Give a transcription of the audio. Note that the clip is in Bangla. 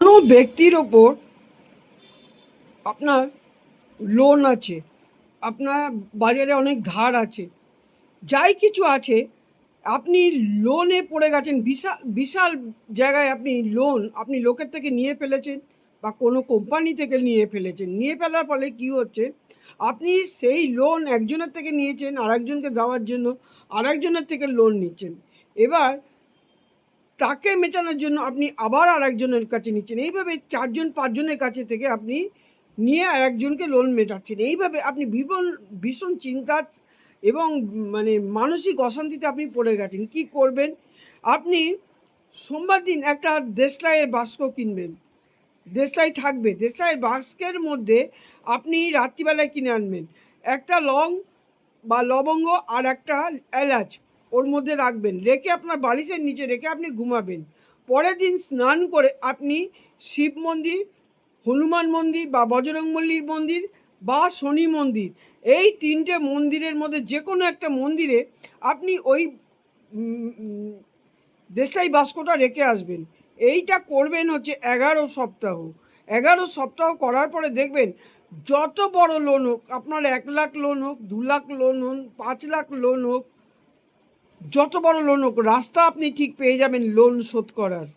কোনো ব্যক্তির ওপর আপনার লোন আছে, আপনার বাজারে অনেক ধার আছে, যাই কিছু আছে, আপনি লোনে পড়ে গেছেন। বিশাল বিশাল জায়গায় আপনি লোকের থেকে নিয়ে ফেলেছেন বা কোনো কোম্পানি থেকে নিয়ে ফেলেছেন। নিয়ে ফেলার ফলে কী হচ্ছে, আপনি সেই লোন একজনের থেকে নিয়েছেন আরেকজনকে দেওয়ার জন্য, আরেকজনের থেকে লোন নিচ্ছেন। এবার তাকে মেটানোর জন্য আপনি আবার আরেকজনের কাছে নিচ্ছেন। এইভাবে ৪ জন ৫ জনের কাছে থেকে আপনি নিয়ে আরেকজনকে লোন মেটাচ্ছেন। এইভাবে আপনি ভীষণ চিন্তা এবং মানে মানসিক অশান্তিতে আপনি পড়ে গেছেন। কি করবেন? আপনি সোমবার দিন একটা দেশলাইয়ের বাস্ক কিনবেন। দেশলাই থাকবে। দেশলাইয়ের বাস্কের মধ্যে আপনি রাত্রিবেলায় কিনে আনবেন। একটা লং বা লবঙ্গ আর একটা এলাচ ওর মধ্যে রাখবেন। রেখে আপনার বালিশের নিচে রেখে আপনি ঘুমাবেন। পরের দিন স্নান করে আপনি শিব মন্দির, হনুমান মন্দির বা বজরংবলীর মন্দির বা শনি মন্দির, এই ৩টে মন্দিরের মধ্যে যে কোনো একটা মন্দিরে আপনি ওই দেশলাই বাস্কটা রেখে আসবেন। এইটা করবেন হচ্ছে ১১ সপ্তাহ। ১১ সপ্তাহ করার পরে দেখবেন, যত বড় লোন হোক, আপনার ১ লাখ লোন হোক, ২ লাখ লোন হোক, ৫ লাখ লোন হোক, যত বড় লোন হোক, রাস্তা আপনি ঠিক পেয়ে যাবেন লোন শোধ করার।